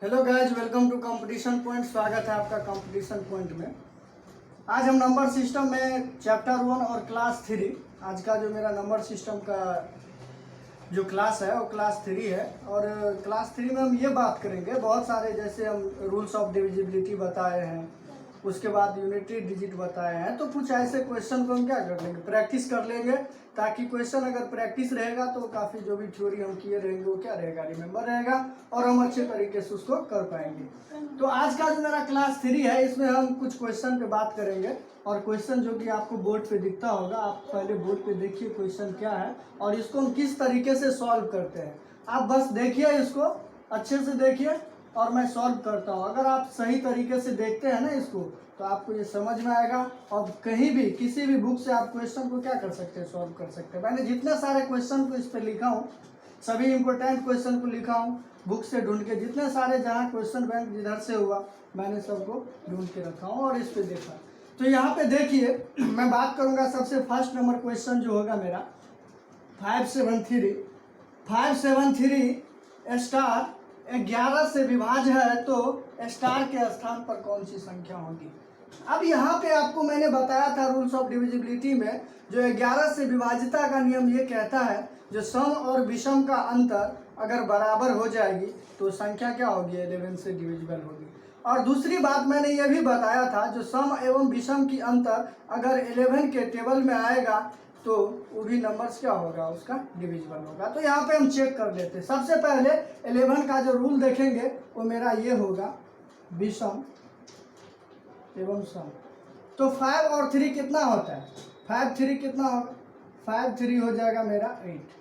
Hello guys, welcome to competition point. स्वागत है आपका कंपटीशन पॉइंट में। आज हम नंबर सिस्टम में चैप्टर 1 और क्लास 3, आज का जो मेरा नंबर सिस्टम का जो क्लास है वो क्लास 3 है। और क्लास 3 में हम ये बात करेंगे, बहुत सारे जैसे हम रूल्स ऑफ डिविजिबिलिटी बताए हैं, उसके बाद यूनिटरी डिजिट बताए हैं। तो कुछ ऐसे क्वेश्चन को हम क्या कर लेंगे, प्रैक्टिस कर लेंगे, ताकि क्वेश्चन अगर प्रैक्टिस रहेगा तो काफ़ी जो भी थ्योरी हम किए रहेंगे वो क्या रहेगा, रिमेंबर रहेगा और हम अच्छे तरीके से उसको कर पाएंगे। तो आज का जो मेरा क्लास 3 है, इसमें हम कुछ क्वेश्चन पे बात करेंगे। और क्वेश्चन जो कि आपको बोर्ड पे दिखता होगा, आप पहले बोर्ड पे देखिए क्वेश्चन क्या है और इसको हम किस तरीके से सॉल्व करते हैं। आप बस देखिए, इसको अच्छे से देखिए और मैं सॉल्व करता हूँ। अगर आप सही तरीके से देखते हैं ना इसको, तो आपको ये समझ में आएगा और कहीं भी किसी भी बुक से आप क्वेश्चन को क्या कर सकते हैं, सॉल्व कर सकते हैं। मैंने जितने सारे क्वेश्चन को इस पर लिखा हूँ, सभी इंपॉर्टेंट क्वेश्चन को लिखा हूँ बुक से ढूंढ के। जितने सारे जहाँ क्वेश्चन बैंक जिधर से हुआ मैंने सबको ढूंढ के रखा हूँ और इस पर देखा। तो यहाँ पे देखिए, मैं बात करूँगा सबसे फर्स्ट नंबर क्वेश्चन जो होगा मेरा 573 स्टार 11 से विभाज्य है तो स्टार के स्थान पर कौन सी संख्या होगी। अब यहाँ पे आपको मैंने बताया था रूल्स ऑफ डिविजिबिलिटी में, जो 11 से विभाज्यता का नियम ये कहता है, जो सम और विषम का अंतर अगर बराबर हो जाएगी तो संख्या क्या होगी, 11 से डिविजिबल होगी। और दूसरी बात मैंने ये भी बताया था, जो सम एवं विषम की अंतर अगर 11 के टेबल में आएगा तो वो भी नंबर्स क्या होगा, उसका डिविजिबल होगा। तो यहाँ पे हम चेक कर लेते हैं। सबसे पहले 11 का जो रूल देखेंगे वो मेरा ये होगा, विषम एवं सम। तो 5 और 3 कितना होता है, 5 3 कितना होगा, 5 3 हो जाएगा मेरा 8,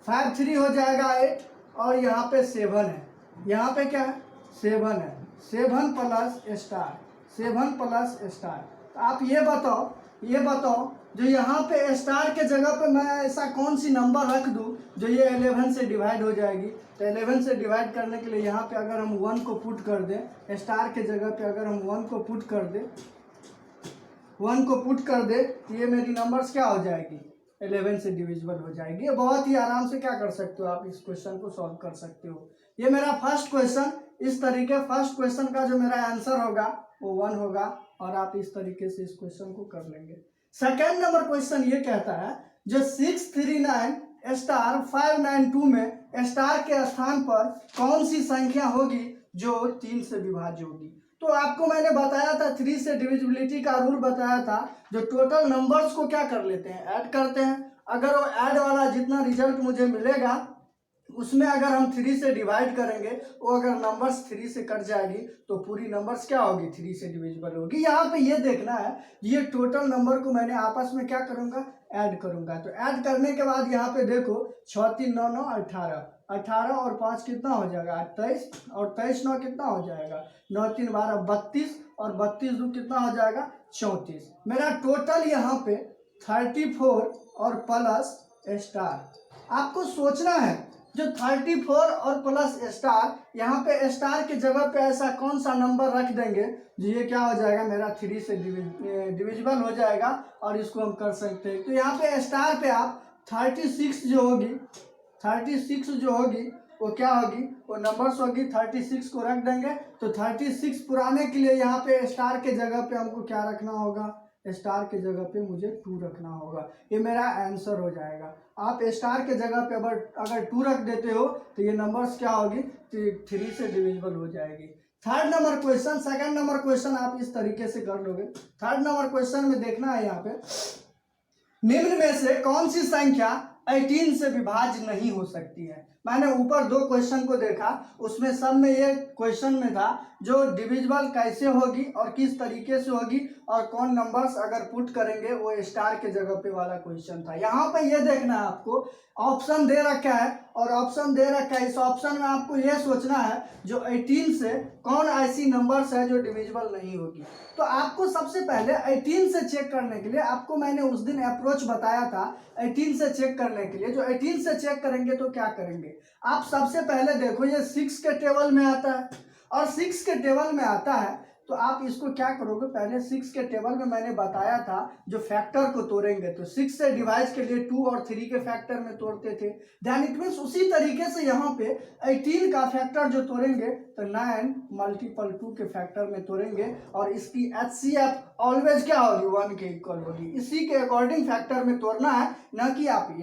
5 3 हो जाएगा 8 और यहाँ पे 7 है, यहाँ पे क्या है 7 है, 7 प्लस स्टार, 7 प्लस स्टार। तो आप ये बताओ जो यहाँ पे स्टार के जगह पे मैं ऐसा कौन सी नंबर रख दूँ जो ये 11 से डिवाइड हो जाएगी। तो 11 से डिवाइड करने के लिए यहाँ पे अगर हम 1 को पुट कर दें, स्टार के जगह पे अगर हम 1 को पुट कर दें, 1 को पुट कर दे तो ये मेरी नंबर्स क्या हो जाएगी, 11 से डिविजिबल हो जाएगी। बहुत ही आराम से क्या कर सकते हो, आप इस क्वेश्चन को सॉल्व कर सकते हो। ये मेरा फर्स्ट क्वेश्चन, इस तरीके फर्स्ट क्वेश्चन का जो मेरा आंसर होगा वो 1 होगा और आप इस तरीके से इस क्वेश्चन को कर लेंगे। सेकेंड नंबर क्वेश्चन ये कहता है, जो 639 स्टार 592 में स्टार के स्थान पर कौन सी संख्या होगी जो 3 से विभाज्य होगी। तो आपको मैंने बताया था 3 से डिविजिबिलिटी का रूल बताया था, जो टोटल नंबर्स को क्या कर लेते हैं, ऐड करते हैं। अगर वो ऐड वाला जितना रिजल्ट मुझे मिलेगा उसमें अगर हम 3 से डिवाइड करेंगे, वो अगर नंबर्स 3 से कट जाएगी तो पूरी नंबर्स क्या होगी, 3 से डिविजिबल होगी। यहाँ पे ये देखना है, ये टोटल नंबर को मैंने आपस में क्या करूँगा, ऐड करूँगा। तो ऐड करने के बाद यहाँ पे देखो 6 3 9 9 18, 18 और 5 कितना हो जाएगा 28 और 23 9 कितना हो जाएगा 9 3 12 32 और 32 2 कितना हो जाएगा 34। मेरा टोटल यहाँ पे 34 और प्लस स्टार। आपको सोचना है, जो 34 और प्लस स्टार, यहाँ पे स्टार के जगह पे ऐसा कौन सा नंबर रख देंगे जो ये क्या हो जाएगा, मेरा 3 से डिविजिबल हो जाएगा और इसको हम कर सकते हैं। तो यहाँ पे स्टार पे आप 36 जो होगी, 36 जो होगी वो क्या होगी, वो नंबर्स होगी, 36 को रख देंगे। तो 36 पुराने के लिए यहाँ पे स्टार के जगह पे हमको क्या रखना होगा, स्टार के जगह पे मुझे 2 रखना होगा। ये मेरा आंसर हो जाएगा। आप स्टार के जगह पे अगर 2 रख देते हो तो ये नंबर्स क्या होगी, 3 से डिविजिबल हो जाएगी। Third number question, second number question आप इस तरीके से कर लोगे। थर्ड नंबर क्वेश्चन में देखना है, यहाँ पे निम्न में से कौन सी संख्या 18 से विभाज्य नहीं हो सकती है। मैंने ऊपर 2 क्वेश्चन को देखा, उसमें सब में ये क्वेश्चन में था जो डिविजिबल कैसे होगी और किस तरीके से होगी और कौन नंबर्स अगर पुट करेंगे, वो स्टार के जगह पे वाला क्वेश्चन था। यहाँ पे ये देखना है, आपको ऑप्शन दे रखा है और ऑप्शन दे रखा है, इस ऑप्शन में आपको ये सोचना है जो 18 से कौन ऐसी नंबर्स है जो डिविजिबल नहीं होगी। तो आपको सबसे पहले 18 से चेक करने के लिए, आपको मैंने उस दिन अप्रोच बताया था 18 से चेक करने के लिए। जो 18 से चेक करेंगे तो क्या करेंगे, आप सबसे पहले देखो ये 6 के टेबल में आता है और 6 के टेबल में आता है तो आप इसको क्या करोगे, पहले 6 के टेबल में मैंने बताया था जो फैक्टर को तोड़ेंगे तो 6 से डिवाइड के लिए 2 और 3 के फैक्टर में तोड़ते थे। देन इट मीन्स उसी तरीके से यहाँ पे 18 का फैक्टर जो तोड़ेंगे तो 9 मल्टीपल 2 के फैक्टर में तोड़ेंगे और इसकी HCF ऑलवेज क्या होगी, 1 के इक्वल होगी। इसी के अकॉर्डिंग फैक्टर में तोड़ना है, ना कि आप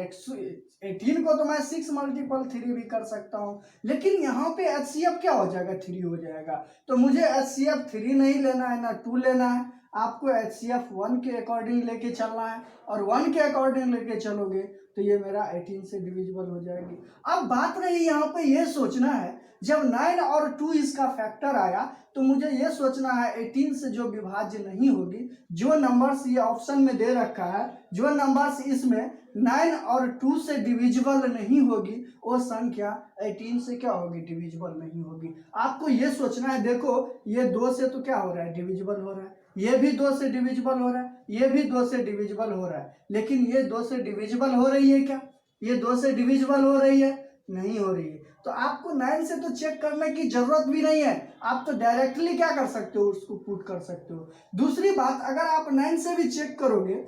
18 को तो मैं 6 मल्टीपल 3 भी कर सकता हूँ, लेकिन यहाँ पे HCF क्या हो जाएगा, 3 हो जाएगा। तो मुझे HCF 3 नहीं लेना है ना 2 लेना है, आपको HCF 1 के अकॉर्डिंग लेके चलना है और 1 के अकॉर्डिंग लेके चलोगे तो ये मेरा 18 से डिविजिबल हो जाएगी। अब बात रही यहाँ पे ये सोचना है, जब 9 और 2 इसका फैक्टर आया तो मुझे ये सोचना है 18 से जो विभाज्य नहीं होगी, जो नंबर्स ये ऑप्शन में दे रखा है, जो नंबर्स इसमें 9 और 2 से डिविजिबल नहीं होगी वो संख्या 18 से क्या होगी, डिविजिबल नहीं होगी। आपको ये सोचना है, देखो ये 2 से तो क्या हो रहा है, डिविजिबल हो रहा है, ये भी 2 से डिविजिबल हो रहा है, ये भी 2 से डिविजिबल हो रहा है, लेकिन ये 2 से डिविजिबल हो रही है क्या, ये 2 से डिविजिबल हो रही है, नहीं हो रही है। तो आपको 9 से तो चेक करने की जरूरत भी नहीं है, आप तो डायरेक्टली क्या कर सकते हो, उसको पुट कर सकते हो। दूसरी बात, अगर आप 9 से भी चेक करोगे,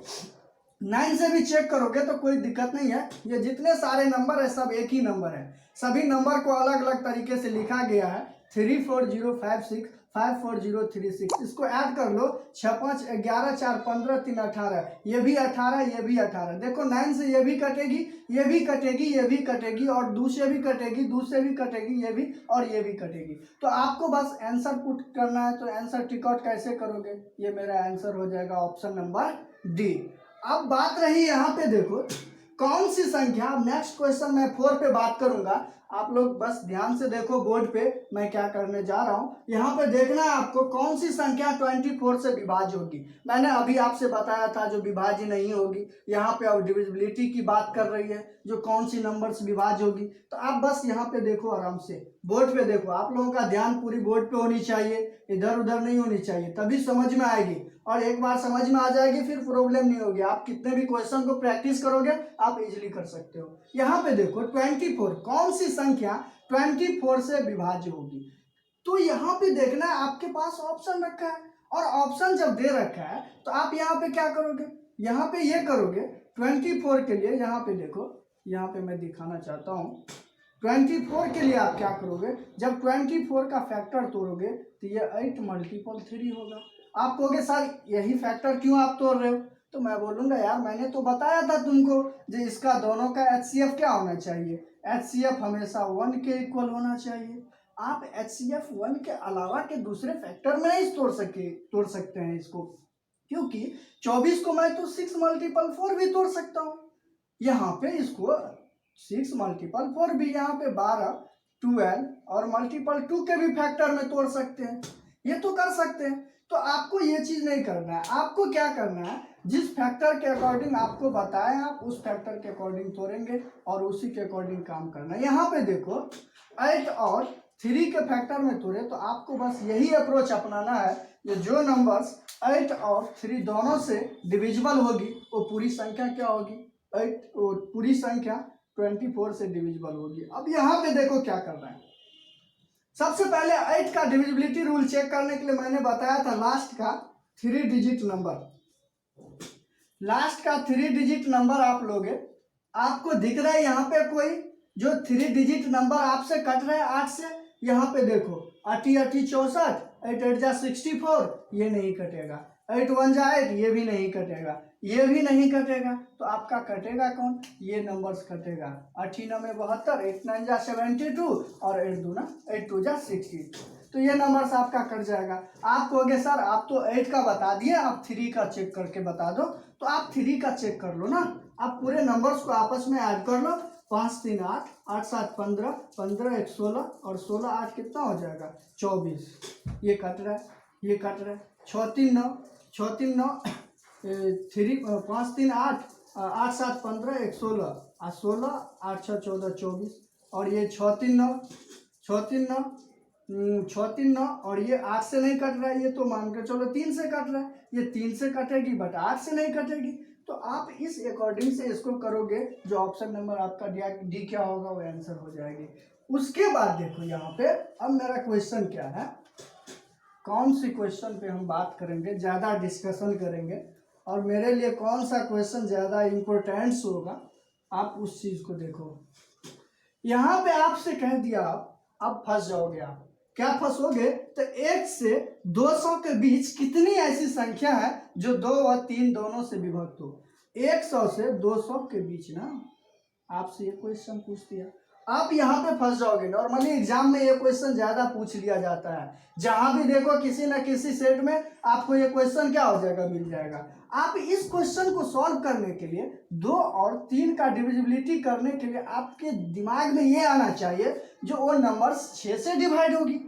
9 से भी चेक करोगे तो कोई दिक्कत नहीं है, ये जितने सारे नंबर है सब एक ही नंबर है, सभी नंबर को अलग अलग तरीके से लिखा गया है, 34056 54036, इसको ऐड कर लो, 6 5 11 4 15 3 18, ये भी 18, ये भी 18, देखो 9 से ये भी कटेगी, ये भी कटेगी, ये भी कटेगी और 2 से भी कटेगी, 2 से भी कटेगी, ये भी और ये भी कटेगी। तो आपको बस आंसर पुट करना है, तो आंसर टिक आउट कैसे करोगे, ये मेरा आंसर हो जाएगा ऑप्शन नंबर डी। अब बात रही यहाँ पे, देखो कौन सी संख्या, नेक्स्ट क्वेश्चन मैं 4 पे बात करूंगा, आप लोग बस ध्यान से देखो बोर्ड पे मैं क्या करने जा रहा हूं। यहाँ पे देखना है आपको कौन सी संख्या 24 से विभाज्य होगी। मैंने अभी आपसे बताया था जो विभाज्य नहीं होगी, यहाँ पे अब डिविजिबिलिटी की बात कर रही है, जो कौन सी नंबर से विभाज्य होगी। तो आप बस यहाँ पे देखो, आराम से बोर्ड पे देखो, आप लोगों का ध्यान पूरी बोर्ड पे होनी चाहिए, इधर उधर नहीं होनी चाहिए, तभी समझ में आएगी। और एक बार समझ में आ जाएगी फिर प्रॉब्लम नहीं होगी, आप कितने भी क्वेश्चन को प्रैक्टिस करोगे आप इजीली कर सकते हो। यहाँ पे देखो 24, कौन सी संख्या 24 से विभाज्य होगी। तो यहाँ पे देखना है, आपके पास ऑप्शन रखा है और ऑप्शन जब दे रखा है तो आप यहाँ पे क्या करोगे, यहाँ पे ये करोगे 24 के लिए, यहाँ पे देखो, यहाँ पे मैं दिखाना चाहता हूँ 24 के लिए आप क्या करोगे, जब 24 का फैक्टर तोड़ोगे तो ये 8 मल्टीपल 3 होगा। आप कहोगे सर यही फैक्टर क्यों आप तोड़ रहे हो, तो मैं बोलूँगा यार मैंने तो बताया था तुमको जो इसका दोनों का HCF क्या होना चाहिए, HCF हमेशा 1 के इक्वल होना चाहिए। आप HCF 1 के अलावा के दूसरे फैक्टर में नहीं तोड़ सकते हैं इसको, क्योंकि 24 को मैं तो 6 मल्टीपल 4 भी तोड़ सकता हूँ, यहाँ पे इसको 6 मल्टीपल 4 भी, यहाँ पे 12 12 और मल्टीपल 2 के भी फैक्टर में तोड़ सकते हैं, ये तो कर सकते हैं। तो आपको ये चीज नहीं करना है, आपको क्या करना है, जिस फैक्टर के अकॉर्डिंग आपको बताएं आप उस फैक्टर के अकॉर्डिंग तोड़ेंगे और उसी के अकॉर्डिंग काम करना है। यहाँ पे देखो 8 और 3 के फैक्टर में तोड़े, तो आपको बस यही अप्रोच अपनाना है, जो नंबर्स 8 और 3 दोनों से डिविजिबल होगी वो पूरी संख्या क्या होगी, 8 पूरी संख्या 24 से डिविजिबल होगी। अब यहाँ पे देखो क्या करना है, सबसे पहले 8 का डिविजिबिलिटी रूल चेक करने के लिए मैंने बताया था लास्ट का 3 डिजिट नंबर, लास्ट का 3 डिजिट नंबर आप लोगे, आपको दिख रहा है यहाँ पे कोई जो 3 डिजिट नंबर आपसे कट रहा है 8 से, यहाँ पे देखो 8 8 64, 8 8 जा 64, ये नहीं कटेगा, 8 1 जा 8, ये भी नहीं कटेगा, ये भी नहीं कटेगा, तो आपका कटेगा कौन, ये नंबर्स कटेगा, 8 9 72, 8 9 जा 72 और 8 2 जा 60, तो ये नंबर्स आपका कट जाएगा। आप कहोगे सर आप तो 8 का बता दिए, आप 3 का चेक करके बता दो, तो आप 3 का चेक कर लो ना, आप पूरे नंबर्स को आपस में ऐड कर लो, 5 3 8, 8 7 15, 15 1 16 और 16 8 कितना हो जाएगा 24, ये कट रहा है, ये कट रहा है, 6 3 9, 6 3 9 3 5 3 8, 8 7 15 1 16 और 16 8 6 14 24, और ये 6 3 9 6 3 9 6 3 9 और ये 8 से नहीं कट रहा है, ये तो मान कर चलो 3 से कट रहा है, ये 3 से कटेगी बट 8 से नहीं कटेगी, तो आप इस अकॉर्डिंग से इसको करोगे, जो ऑप्शन नंबर आपका डी क्या होगा वो आंसर हो जाएगी। उसके बाद देखो यहाँ पे अब मेरा क्वेश्चन क्या है, कौन सी क्वेश्चन पे हम बात करेंगे, ज़्यादा डिस्कशन करेंगे और मेरे लिए कौन सा क्वेश्चन ज़्यादा इम्पोर्टेंस होगा, आप उस चीज़ को देखो। यहाँ पे आपसे कह दिया अब फंस जाओगे आप। क्या फंसोगे? तो 1 से 200 के बीच कितनी ऐसी संख्या है जो 2 और 3 दोनों से विभक्त हो। 100 से 200 के बीच ना आपसे ये क्वेश्चन पूछ दिया, आप यहाँ पे फंस जाओगे। नॉर्मली एग्जाम में ये क्वेश्चन ज्यादा पूछ लिया जाता है, जहां भी देखो किसी ना किसी सेट में आपको ये क्वेश्चन क्या हो जाएगा, मिल जाएगा। आप इस क्वेश्चन को सॉल्व करने के लिए 2 और 3 का डिविजिबिलिटी करने के लिए आपके दिमाग में ये आना चाहिए जो वो नंबर 6 से डिवाइड होगी।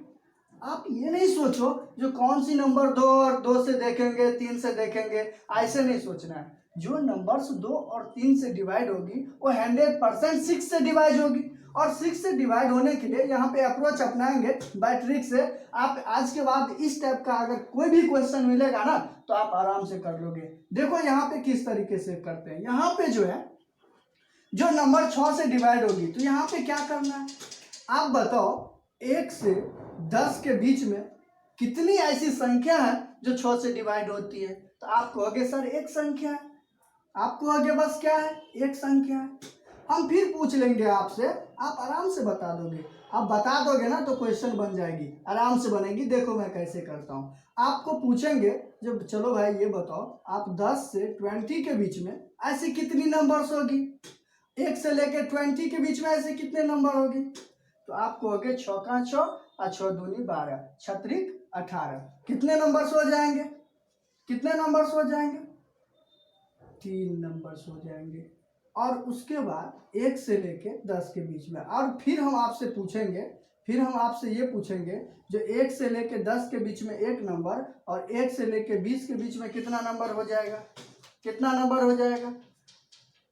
आप ये नहीं सोचो जो कौन सी नंबर 2 और 2 से देखेंगे, 3 से देखेंगे, ऐसे नहीं सोचना है। जो नंबर्स 2 और 3 से डिवाइड होगी वो 100% 6 से डिवाइड होगी, और 6 से डिवाइड होने के लिए यहाँ पे अप्रोच अपनाएंगे बाय ट्रिक से। आप आज के बाद इस टाइप का अगर कोई भी क्वेश्चन मिलेगा ना तो आप आराम से कर लोगे। देखो यहाँ पे किस तरीके से करते हैं। यहाँ पे जो है जो नंबर 6 से डिवाइड होगी तो यहाँ पे क्या करना है, आप बताओ 1 से 10 के बीच में कितनी ऐसी संख्या है जो 6 से डिवाइड होती है। तो आप कहोगे सर एक संख्या है, आपको आगे बस क्या है, एक संख्या है। हम फिर पूछ लेंगे आपसे, आप आराम से बता दोगे। आप बता दोगे ना तो क्वेश्चन बन जाएगी, आराम से बनेगी। देखो मैं कैसे करता हूँ। आपको पूछेंगे जब, चलो भाई ये बताओ आप 10 से 20 के बीच में ऐसी कितनी नंबर्स होगी, 1 से लेके 20 के बीच में ऐसे कितने नंबर होगी। तो आप कहोगे 6 का 6 और 6 दूनी 12, 6 18। कितने नंबर्स हो जाएंगे, कितने नंबर्स हो जाएंगे, 3 नंबर्स हो जाएंगे। और उसके बाद 1 से लेके 10 के बीच में, और फिर हम आपसे पूछेंगे, फिर हम आपसे ये पूछेंगे जो 1 से लेके 10 के बीच में एक नंबर और 1 से लेके 20 के बीच में कितना नंबर हो जाएगा, कितना नंबर हो जाएगा,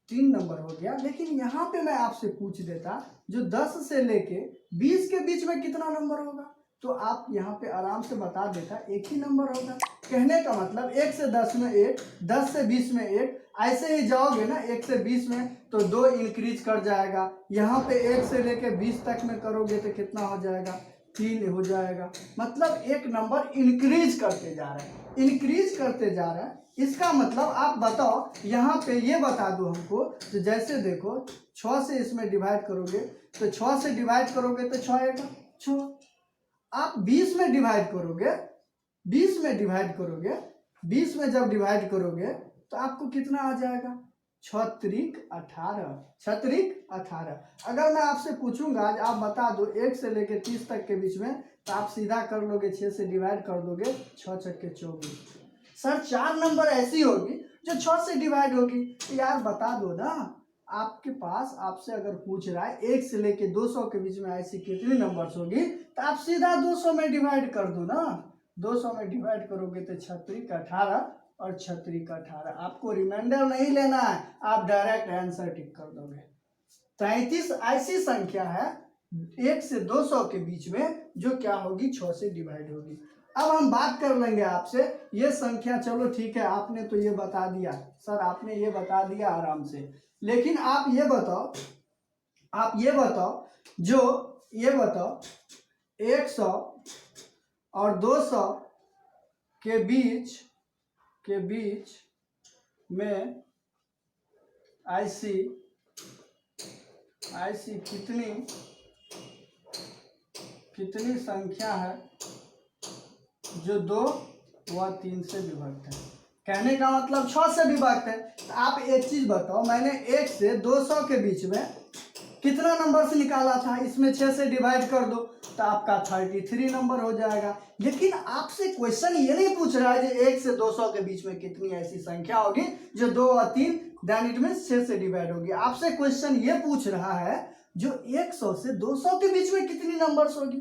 3 नंबर हो गया। लेकिन यहाँ पे मैं आपसे पूछ देता जो 10 से लेके 20 के बीच में कितना नंबर होगा, तो आप यहाँ पे आराम से बता देता एक ही नंबर होगा। कहने का मतलब 1 से 10 में 1, 10 से 20 में 1, ऐसे ही जाओगे ना 1 से 20 में तो 2 इंक्रीज कर जाएगा। यहाँ पे 1 से लेके 20 तक में करोगे तो कितना हो जाएगा, 3 हो जाएगा। मतलब एक नंबर इंक्रीज करते जा रहा है, इंक्रीज करते जा रहा है। इसका मतलब आप बताओ, यहाँ पे ये बता दो हमको। तो जैसे देखो 6 से इसमें डिवाइड करोगे तो 6 से डिवाइड करोगे तो 6 आएगा 6। आप 20 में डिवाइड करोगे, 20 में डिवाइड करोगे, 20 में जब डिवाइड करोगे तो आपको कितना आ जाएगा, 6 18, 6 18। अगर मैं आपसे पूछूंगा आज आप बता दो 1 से लेके 30 तक के बीच में, तो आप सीधा कर लोगे, 6 से डिवाइड कर दोगे, 6 छक्के 24। सर 4 नंबर ऐसी होगी जो 6 से डिवाइड होगी। तो यार बता दो ना, आपके पास आपसे अगर पूछ रहा है 1 से लेके 200 के बीच में ऐसी कितनी नंबर्स होगी, तो आप सीधा 200 में डिवाइड कर दो ना। 200 में डिवाइड करोगे तो 6 18 और 6 18। आपको रिमाइंडर नहीं लेना है, आप डायरेक्ट आंसर टिक कर दोगे। 33 ऐसी संख्या है 1 से 200 के बीच में जो क्या होगी, 6 से डिवाइड होगी। अब हम बात कर लेंगे आपसे ये संख्या। चलो ठीक है, आपने तो ये बता दिया सर, आपने ये बता दिया आराम से। लेकिन आप ये बताओ, आप ये बताओ, जो ये बताओ 100 और 200 के बीच में ऐसी कितनी संख्या है जो 2 व 3 से विभक्त है। कहने का मतलब 6 से विभक्त है। तो आप एक चीज बताओ, मैंने 1 से 200 के बीच में कितना नंबर से निकाला था, इसमें 6 से डिवाइड कर दो तो आपका 33 नंबर हो जाएगा। लेकिन आपसे क्वेश्चन ये नहीं पूछ रहा है कि 1 से 200 के बीच में कितनी ऐसी संख्या होगी जो 2 और 3 देन इट मींस 6 से डिवाइड होगी। आपसे क्वेश्चन ये पूछ रहा है जो 100 से 200 के बीच में कितनी नंबर्स होगी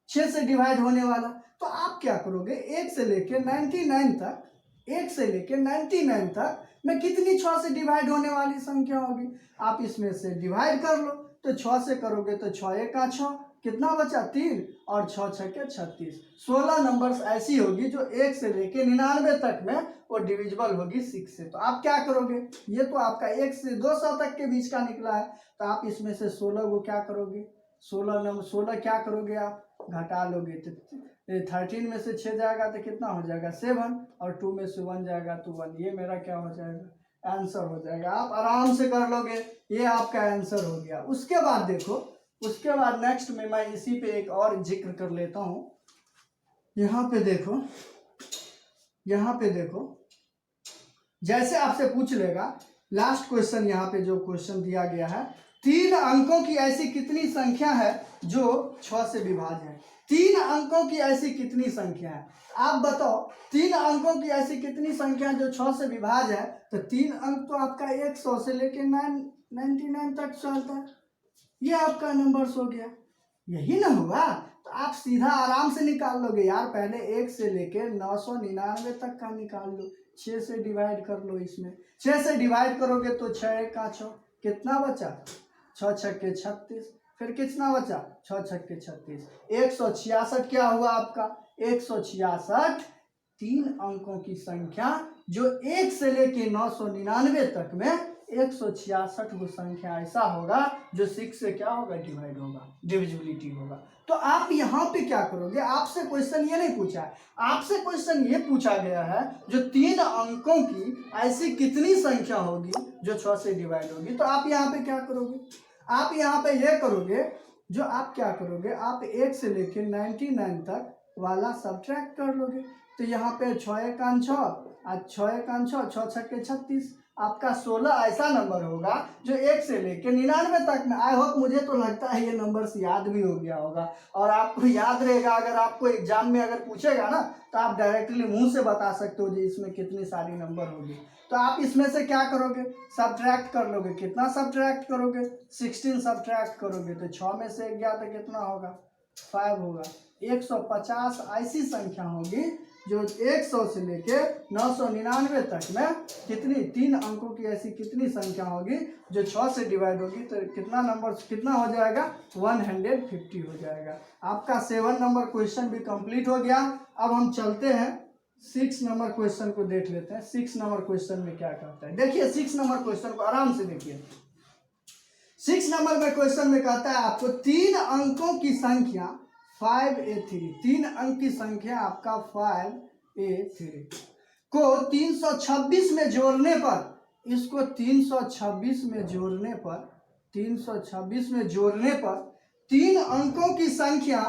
6 से डिवाइड होने वाला। तो आप क्या करोगे, 1 से लेके 99 तक, 1 से लेके 99 तक में कितनी 6 से डिवाइड होने वाली संख्या होगी, आप इसमें से डिवाइड कर लो। तो 6 से करोगे तो 6 1 6, कितना बचा 3 और 6 6 36। 16 नंबर्स ऐसी होगी जो 1 से लेके 99 तक में वो डिविजिबल होगी 6 से। तो आप क्या करोगे, ये तो आपका 1 से 200 तक के बीच का निकला है, तो आप इसमें से 16 को क्या करोगे, 16 क्या करोगे आप घटा लोगे तो 13 में से 6 जाएगा तो कितना हो जाएगा 7, और 2 में से 1 जाएगा तो 1। ये मेरा क्या हो जाएगा आंसर हो जाएगा। आप आराम से कर लोगे, ये आपका आंसर हो गया। उसके बाद देखो, उसके बाद नेक्स्ट में मैं इसी पे एक और जिक्र कर लेता हूँ। यहाँ पे देखो, यहाँ पे देखो, जैसे आपसे पूछ लेगा लास्ट क्वेश्चन, यहाँ पे जो क्वेश्चन दिया गया है, 3 अंकों की ऐसी कितनी संख्या है जो 6 से विभाज्य है। 3 अंकों की ऐसी कितनी संख्या है, आप बताओ। 3 अंकों की ऐसी कितनी संख्या जो 6 से विभाज्य है, तो 3 अंक तो आपका 100 से लेके 99 तक चलता है, ये आपका नंबर्स हो गया। यही ना हुआ, तो आप सीधा आराम से निकाल लोगे यार। पहले 1 से लेके 999 तक का निकाल लो, 6 से डिवाइड कर लो। इसमें 6 से डिवाइड करोगे तो 6 का 6 कितना बचा, 6 छक्के 36, फिर कितना बचा 6 छक्के 36, 166 क्या हुआ आपका 166। 3 अंकों की संख्या जो 1 से लेके 999 तक में 166 वो संख्या ऐसा होगा जो 6 से क्या होगा डिवाइड होगा, डिविजिबिलिटी होगा। तो आप यहाँ पे क्या करोगे, आपसे क्वेश्चन ये नहीं पूछा है, आपसे क्वेश्चन ये पूछा गया है जो 3 अंकों की ऐसी कितनी संख्या होगी जो 6 से डिवाइड होगी। तो आप यहाँ पे क्या करोगे, आप यहाँ पे ये करोगे, जो आप क्या करोगे, आप 1 से लेके 99 तक वाला सब्ट्रैक्ट कर लोगे। तो यहाँ पे 6 एकान 6, आज 6 एकान 6, 6 छक्के 36, आपका 16 ऐसा नंबर होगा जो 1 से लेके 99 तक में। आई होप, मुझे तो लगता है ये नंबर्स याद भी हो गया होगा, और आपको याद रहेगा। अगर आपको एग्जाम में अगर पूछेगा ना, तो आप डायरेक्टली मुंह से बता सकते हो जी इसमें कितनी सारी नंबर होगी। तो आप इसमें से क्या करोगे, सब्ट्रैक्ट कर लोगे। कितना सब्ट्रैक्ट करोगे, 16 सब्ट्रैक्ट करोगे तो 6 में से 1 गया तो कितना होगा 5 होगा। 150 ऐसी संख्या होगी जो 100 से लेके 999 तक में कितनी 3 अंकों की ऐसी कितनी संख्या होगी जो 6 से डिवाइड होगी। तो कितना नंबर कितना हो जाएगा 150 हो जाएगा। आपका 7 नंबर क्वेश्चन भी कंप्लीट हो गया। अब हम चलते हैं 6 नंबर क्वेश्चन को देख लेते हैं। 6 नंबर क्वेश्चन में क्या कहता है, देखिए 6 नंबर क्वेश्चन को आराम से देखिए। 6 नंबर में क्वेश्चन में कहता है आपको 3 अंकों की संख्या 5a3, 3 अंक की संख्या आपका 5a3 को 326 में जोड़ने पर, इसको 326 में जोड़ने पर, 326 में जोड़ने पर 3 अंकों की संख्या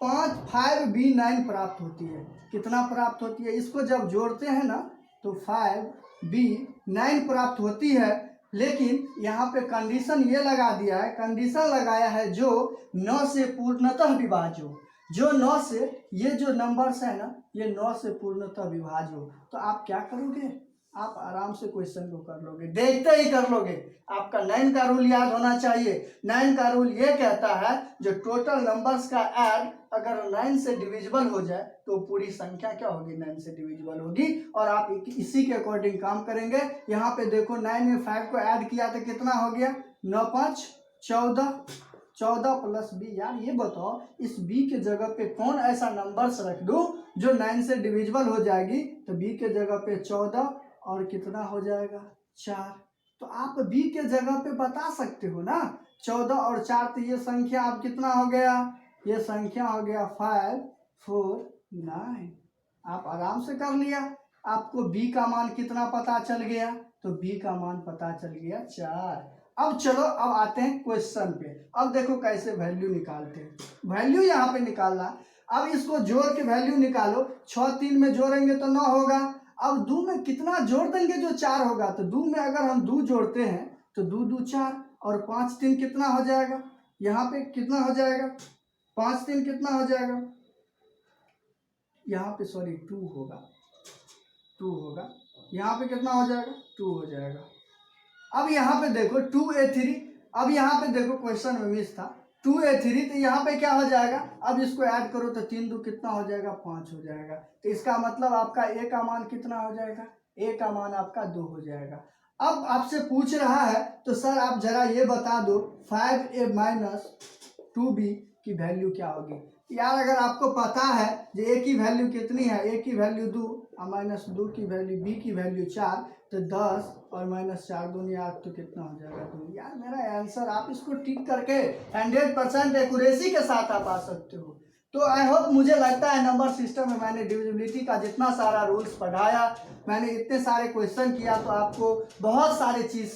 5b9 प्राप्त होती है। कितना प्राप्त होती है, इसको जब जोड़ते हैं ना तो 5b9 प्राप्त होती है। लेकिन यहाँ पे कंडीशन ये लगा दिया है, कंडीशन लगाया है जो 9 से पूर्णतः विभाज्य हो, जो 9 से, ये जो नंबर्स है ना ये 9 से पूर्णतः विभाज्य हो। तो आप क्या करोगे, आप आराम से क्वेश्चन को कर लोगे, देखते ही कर लोगे। आपका 9 का रूल याद होना चाहिए। 9 का रूल ये कहता है जो टोटल नंबर्स का ऐड अगर 9 से डिविजिबल हो जाए तो पूरी संख्या क्या होगी 9 से डिविजिबल होगी, और आप इसी के अकॉर्डिंग काम करेंगे। यहाँ पे देखो 9 में 5 को ऐड किया तो कितना हो गया 9 5 14, 14 प्लस b। यार ये बताओ इस b के जगह पे कौन ऐसा नंबर्स रख दूं जो 9 से डिविजिबल हो जाएगी। तो b के जगह पे 14 और कितना हो जाएगा 4। तो आप b के जगह पे बता सकते हो ना 14 और 4, तो ये संख्या आप कितना हो गया, ये संख्या हो गया 5 4 9। आप आराम से कर लिया। आपको b का मान कितना पता चल गया, तो b का मान पता चल गया 4। अब चलो अब आते हैं क्वेश्चन पे। अब देखो कैसे वैल्यू निकालते हैं, वैल्यू यहाँ पे निकालना। अब इसको जोड़ के वैल्यू निकालो, 6 3 में जोड़ेंगे तो 9 होगा। अब 2 में कितना जोड़ देंगे जो 4 होगा, तो 2 में अगर हम 2 जोड़ते हैं तो 2 2 4 और 5 3 कितना हो जाएगा, यहाँ पे कितना हो जाएगा 5 3 कितना हो जाएगा, यहाँ पे सॉरी 2 होगा, 2 होगा, यहाँ पे कितना हो जाएगा 2 हो जाएगा। अब यहाँ पे देखो 2a3, अब यहाँ पे देखो क्वेश्चन में मिस था 2a3, तो यहाँ पे क्या हो जाएगा, अब इसको ऐड करो तो 3 2 कितना हो जाएगा 5 हो जाएगा। तो इसका मतलब आपका a का मान कितना हो जाएगा, a का मान आपका 2 हो जाएगा। अब आपसे पूछ रहा है तो सर आप जरा ये बता दो 5a माइनस 2b की वैल्यू क्या होगी। यार अगर आपको पता है जो a की वैल्यू कितनी है, a की वैल्यू 2 और माइनस 2 की वैल्यू, b की वैल्यू 4, तो 10 और माइनस 4 दूनी 8, तो कितना हो जाएगा 2। यार मेरा आंसर आप इसको टिक करके 100% एक्यूरेसी के साथ आप आ सकते हो। तो आई होप, मुझे लगता है नंबर सिस्टम में मैंने डिविजिबिलिटी का जितना सारा रूल्स पढ़ाया, मैंने इतने सारे क्वेश्चन किया, तो आपको बहुत सारे चीज़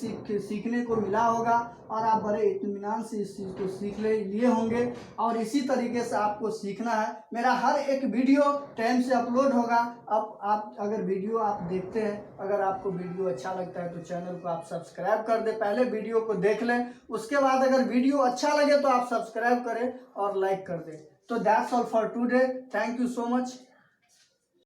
सीखने को मिला होगा और आप बड़े इत्मीनान से इस चीज़ को सीख लिए होंगे। और इसी तरीके से आपको सीखना है। मेरा हर एक वीडियो टाइम से अपलोड होगा। अब आप अगर वीडियो आप देखते हैं, अगर आपको वीडियो अच्छा लगता है तो चैनल को आप सब्सक्राइब कर दें। पहले वीडियो को देख लें, उसके बाद अगर वीडियो अच्छा लगे तो आप सब्सक्राइब करें और लाइक कर दें। So that's all for today. Thank you so much.